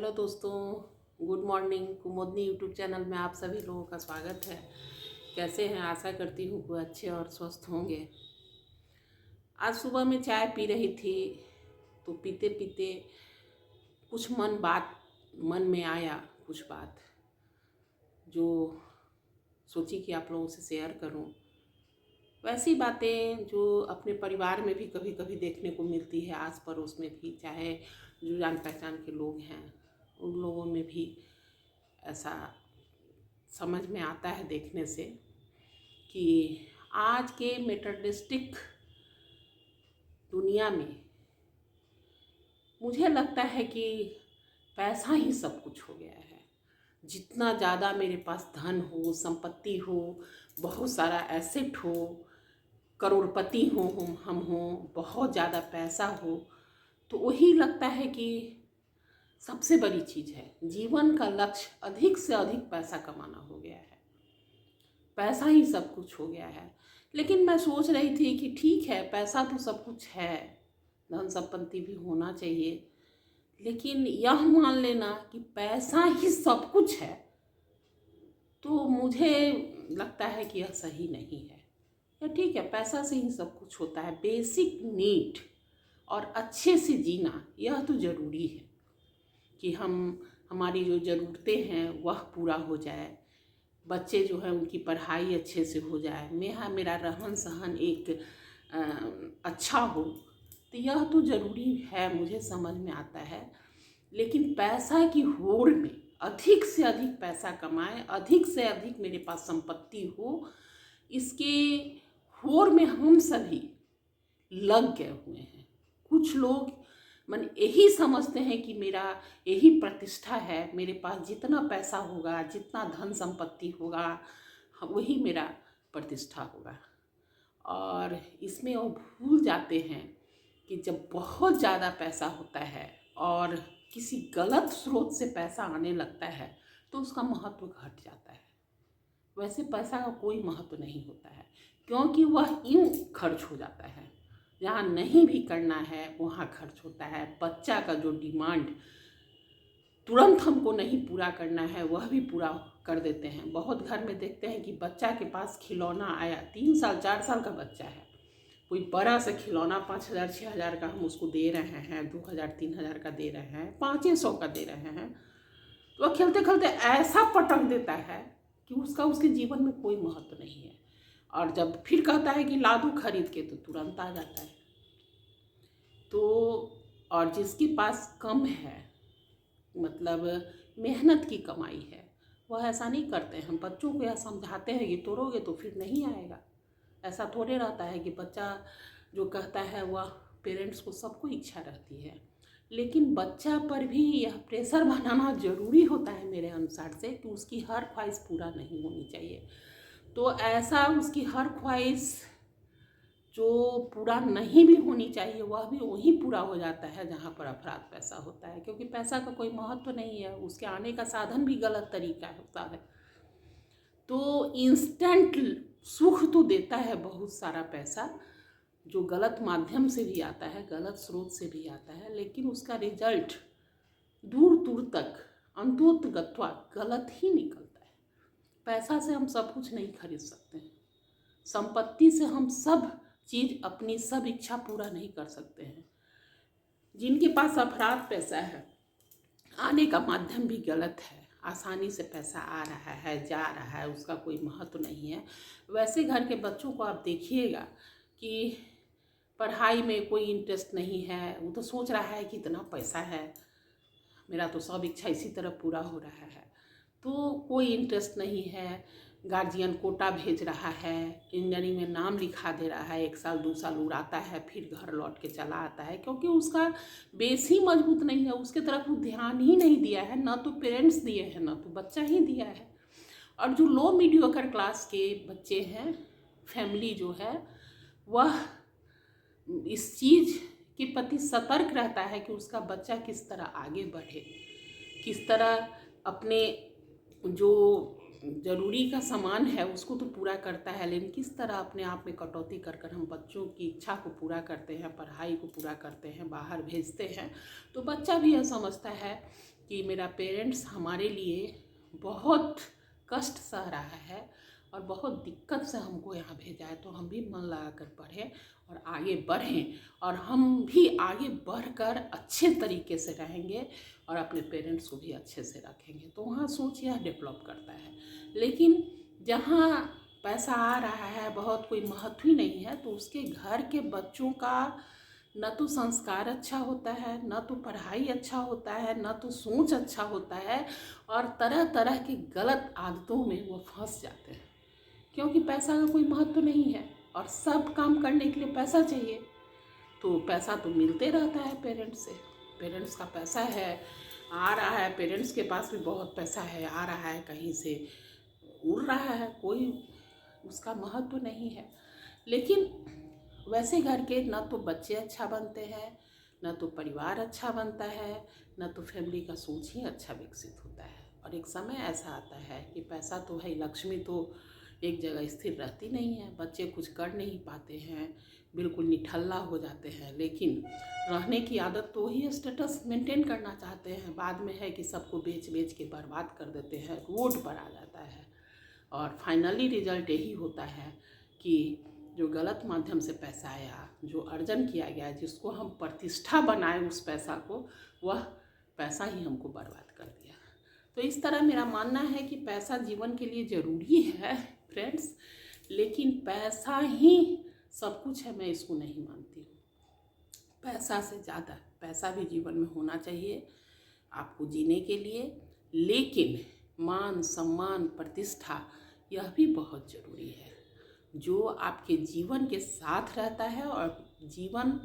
Hello दोस्तों, good morning. कुमुदनी YouTube channel में आप सभी लोगों का स्वागत है। कैसे हैं? आशा करती हूँ कि अच्छे और स्वस्थ होंगे। आज सुबह मैं चाय पी रही थी तो पीते पीते कुछ मन में आया, कुछ बात जो सोची कि आप लोगों से शेयर करूं। वैसी बातें जो अपने परिवार में भी कभी कभी देखने को मिलती है, आस पड़ोस में भी, चाहे जो जान पहचान के लोग हैं उन लोगों में भी ऐसा समझ में आता है देखने से कि आज के मेटरलिस्टिक दुनिया में मुझे लगता है कि पैसा ही सब कुछ हो गया है। जितना ज़्यादा मेरे पास धन हो, संपत्ति हो, बहुत सारा एसेट हो, करोड़पति हो हम हो, बहुत ज़्यादा पैसा हो, तो वही लगता है कि सबसे बड़ी चीज़ है। जीवन का लक्ष्य अधिक से अधिक पैसा कमाना हो गया है। पैसा ही सब कुछ हो गया है। लेकिन मैं सोच रही थी कि ठीक है, पैसा तो सब कुछ है, धन संपत्ति भी होना चाहिए, लेकिन यह मान लेना कि पैसा ही सब कुछ है, तो मुझे लगता है कि यह सही नहीं है। या ठीक है, पैसा से ही सब कुछ होता है। बेसिक नीड और अच्छे से जीना यह तो ज़रूरी है कि हमारी जो ज़रूरतें हैं वह पूरा हो जाए, बच्चे जो हैं उनकी पढ़ाई अच्छे से हो जाए, मेरा रहन सहन एक अच्छा हो, तो यह तो ज़रूरी है, मुझे समझ में आता है। लेकिन पैसा की होड़ में अधिक से अधिक पैसा कमाए, अधिक से अधिक मेरे पास संपत्ति हो, इसके होड़ में हम सभी लग गए हुए हैं। कुछ लोग मन यही समझते हैं कि मेरा यही प्रतिष्ठा है, मेरे पास जितना पैसा होगा, जितना धन संपत्ति होगा, वही मेरा प्रतिष्ठा होगा। और इसमें वो भूल जाते हैं कि जब बहुत ज़्यादा पैसा होता है और किसी गलत स्रोत से पैसा आने लगता है तो उसका महत्व घट जाता है। वैसे पैसा का कोई महत्व नहीं होता है, क्योंकि वह यूं खर्च हो जाता है। जहाँ नहीं भी करना है वहाँ खर्च होता है। बच्चा का जो डिमांड तुरंत हमको नहीं पूरा करना है वह भी पूरा कर देते हैं। बहुत घर में देखते हैं कि बच्चा के पास खिलौना आया, 3 साल 4 साल का बच्चा है, कोई बड़ा सा खिलौना 5,000 6,000 का हम उसको दे रहे हैं, 2,000 3,000 का दे रहे हैं, 500 का दे रहे हैं, तो वह खेलते खेलते ऐसा पटक देता है कि उसके जीवन में कोई महत्व नहीं है। और जब फिर कहता है कि ला दूँ खरीद के, तो तुरंत आ जाता है। तो और जिसके पास कम है, मतलब मेहनत की कमाई है, वह ऐसा नहीं करते हैं। हम बच्चों को यह समझाते हैं कि तोड़ोगे तो फिर नहीं आएगा। ऐसा थोड़े रहता है कि बच्चा जो कहता है वह पेरेंट्स को सबको इच्छा रहती है, लेकिन बच्चा पर भी यह प्रेशर बनाना ज़रूरी होता है मेरे अनुसार से कि उसकी हर ख्वाहिश पूरा नहीं होनी चाहिए। तो ऐसा उसकी हर ख्वाहिश जो पूरा नहीं भी होनी चाहिए वह भी वहीं पूरा हो जाता है जहाँ पर अफराद पैसा होता है, क्योंकि पैसा का कोई महत्व नहीं है, उसके आने का साधन भी गलत तरीका होता है। तो इंस्टेंट सुख तो देता है बहुत सारा पैसा, जो गलत माध्यम से भी आता है, गलत स्रोत से भी आता है, लेकिन उसका रिजल्ट दूर दूर तक अंतोतगत्वा गलत ही निकलता है। पैसा से हम सब कुछ नहीं खरीद सकते हैं, संपत्ति से हम सब चीज़, अपनी सब इच्छा पूरा नहीं कर सकते हैं। जिनके पास अफराद पैसा है, आने का माध्यम भी गलत है, आसानी से पैसा आ रहा है, जा रहा है, उसका कोई महत्व नहीं है। वैसे घर के बच्चों को आप देखिएगा कि पढ़ाई में कोई इंटरेस्ट नहीं है, वो तो सोच रहा है कि इतना पैसा है, मेरा तो सब इच्छा इसी तरह पूरा हो रहा है, तो कोई इंटरेस्ट नहीं है। गार्जियन कोटा भेज रहा है, इंजीनियरिंग में नाम लिखा दे रहा है, 1 साल 2 साल उड़ाता है, फिर घर लौट के चला आता है, क्योंकि उसका बेस ही मजबूत नहीं है, उसके तरफ वो ध्यान ही नहीं दिया है, ना तो पेरेंट्स दिए हैं, ना तो बच्चा ही दिया है। और जो लो मीडियोकर क्लास के बच्चे हैं, फैमिली जो है, वह इस चीज़ के प्रति सतर्क रहता है कि उसका बच्चा किस तरह आगे बढ़े, किस तरह अपने जो ज़रूरी का सामान है उसको तो पूरा करता है, लेकिन किस तरह अपने आप में कटौती कर कर हम बच्चों की इच्छा को पूरा करते हैं, पढ़ाई को पूरा करते हैं, बाहर भेजते हैं। तो बच्चा भी यह समझता है कि मेरा पेरेंट्स हमारे लिए बहुत कष्ट सह रहा है और बहुत दिक्कत से हमको यहाँ भेजा है, तो हम भी मन लगा कर पढ़ें और आगे बढ़ें, और हम भी आगे बढ़कर अच्छे तरीके से रहेंगे और अपने पेरेंट्स को भी अच्छे से रखेंगे। तो वहाँ सोच यह डेवलप करता है। लेकिन जहाँ पैसा आ रहा है, बहुत कोई महत्व ही नहीं है, तो उसके घर के बच्चों का न तो संस्कार अच्छा होता है, न तो पढ़ाई अच्छा होता है, न तो सोच अच्छा होता है, और तरह तरह की गलत आदतों में वो फंस जाते हैं, क्योंकि पैसा का कोई महत्व नहीं है और सब काम करने के लिए पैसा चाहिए। तो पैसा तो मिलते रहता है पेरेंट्स से, पेरेंट्स का पैसा है, आ रहा है, पेरेंट्स के पास भी बहुत पैसा है, आ रहा है कहीं से, उड़ रहा है, कोई उसका महत्व नहीं है। लेकिन वैसे घर के न तो बच्चे अच्छा बनते हैं, न तो परिवार अच्छा बनता है, न तो फैमिली का सोच ही अच्छा विकसित होता है। और एक समय ऐसा आता है कि पैसा तो है, लक्ष्मी तो एक जगह स्थिर रहती नहीं है, बच्चे कुछ कर नहीं पाते हैं, बिल्कुल निठल्ला हो जाते हैं। लेकिन रहने की आदत तो ही स्टेटस मेंटेन करना चाहते हैं, बाद में है कि सबको बेच बेच के बर्बाद कर देते हैं, रोड पर आ जाता है। और फाइनली रिजल्ट यही होता है कि जो गलत माध्यम से पैसा आया, जो अर्जन किया गया, जिसको हम प्रतिष्ठा बनाए उस पैसा को, वह पैसा ही हमको बर्बाद कर दिया। तो इस तरह मेरा मानना है कि पैसा जीवन के लिए ज़रूरी है फ्रेंड्स, लेकिन पैसा ही सब कुछ है, मैं इसको नहीं मानती हूँ। पैसा से ज़्यादा पैसा भी जीवन में होना चाहिए आपको जीने के लिए, लेकिन मान सम्मान प्रतिष्ठा यह भी बहुत ज़रूरी है, जो आपके जीवन के साथ रहता है। और जीवन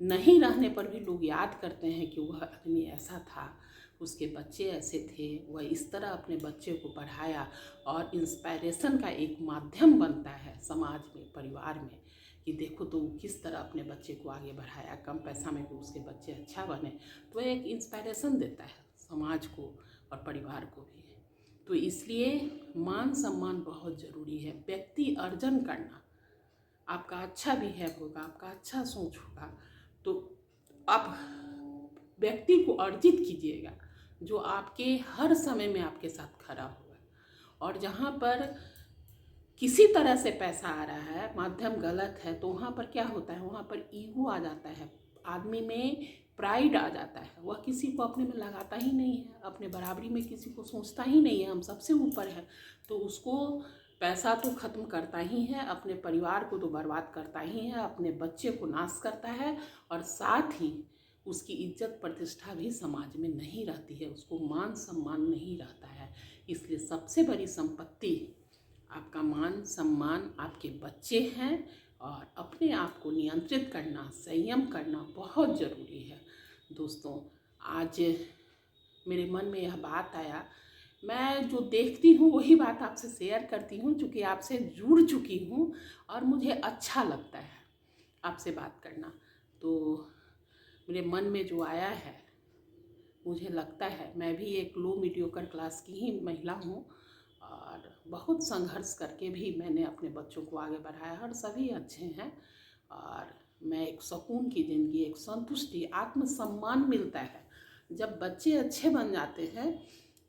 नहीं रहने पर भी लोग याद करते हैं कि वह आदमी ऐसा था, उसके बच्चे ऐसे थे, वह इस तरह अपने बच्चे को पढ़ाया, और इंस्पायरेशन का एक माध्यम बनता है समाज में, परिवार में, कि देखो तो किस तरह अपने बच्चे को आगे बढ़ाया, कम पैसा में भी उसके बच्चे अच्छा बने। तो एक इंस्पायरेशन देता है समाज को और परिवार को भी। तो इसलिए मान सम्मान बहुत ज़रूरी है। व्यक्ति अर्जन करना, आपका अच्छा बिहेव होगा, आपका अच्छा सोच होगा, तो आप व्यक्ति को अर्जित कीजिएगा जो आपके हर समय में आपके साथ खड़ा होगा। और जहाँ पर किसी तरह से पैसा आ रहा है, माध्यम गलत है, तो वहाँ पर क्या होता है, वहाँ पर ईगो आ जाता है, आदमी में प्राइड आ जाता है, वह किसी को अपने में लगाता ही नहीं है, अपने बराबरी में किसी को सोचता ही नहीं है, हम सबसे ऊपर है। तो उसको पैसा तो ख़त्म करता ही है, अपने परिवार को तो बर्बाद करता ही है, अपने बच्चे को नाश करता है, और साथ ही उसकी इज्जत प्रतिष्ठा भी समाज में नहीं रहती है, उसको मान सम्मान नहीं रहता है। इसलिए सबसे बड़ी संपत्ति आपका मान सम्मान, आपके बच्चे हैं, और अपने आप को नियंत्रित करना, संयम करना बहुत ज़रूरी है। दोस्तों, आज मेरे मन में यह बात आया, मैं जो देखती हूँ वही बात आपसे शेयर करती हूँ, चूँकि आपसे जुड़ चुकी हूँ और मुझे अच्छा लगता है आपसे बात करना। तो मेरे मन में जो आया है, मुझे लगता है मैं भी एक लो मीडियोकर क्लास की ही महिला हूँ, और बहुत संघर्ष करके भी मैंने अपने बच्चों को आगे बढ़ाया, और सभी अच्छे हैं, और मैं एक सुकून की ज़िंदगी, एक संतुष्टि, आत्मसम्मान मिलता है। जब बच्चे अच्छे बन जाते हैं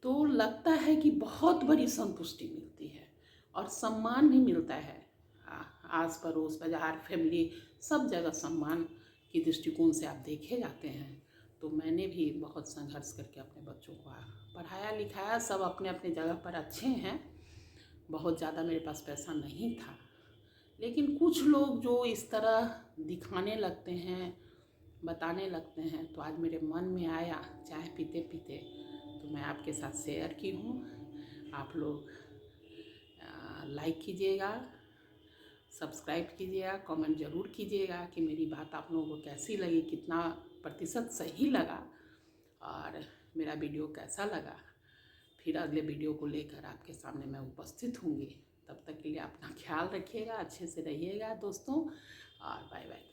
तो लगता है कि बहुत बड़ी संतुष्टि मिलती है, और सम्मान भी मिलता है। आस पड़ोस, बाजार, फैमिली, सब जगह सम्मान की दृष्टिकोण से आप देखे जाते हैं। तो मैंने भी बहुत संघर्ष करके अपने बच्चों को पढ़ाया लिखाया, सब अपने अपने जगह पर अच्छे हैं। बहुत ज़्यादा मेरे पास पैसा नहीं था, लेकिन कुछ लोग जो इस तरह दिखाने लगते हैं, बताने लगते हैं, तो आज मेरे मन में आया चाय पीते पीते, तो मैं आपके साथ शेयर की हूँ। आप लोग लाइक कीजिएगा, सब्सक्राइब कीजिएगा, कमेंट ज़रूर कीजिएगा कि मेरी बात आप लोगों को कैसी लगी, कितना प्रतिशत सही लगा, और मेरा वीडियो कैसा लगा। फिर अगले वीडियो को लेकर आपके सामने मैं उपस्थित होंगी। तब तक के लिए अपना ख्याल रखिएगा, अच्छे से रहिएगा दोस्तों, और बाय बाय।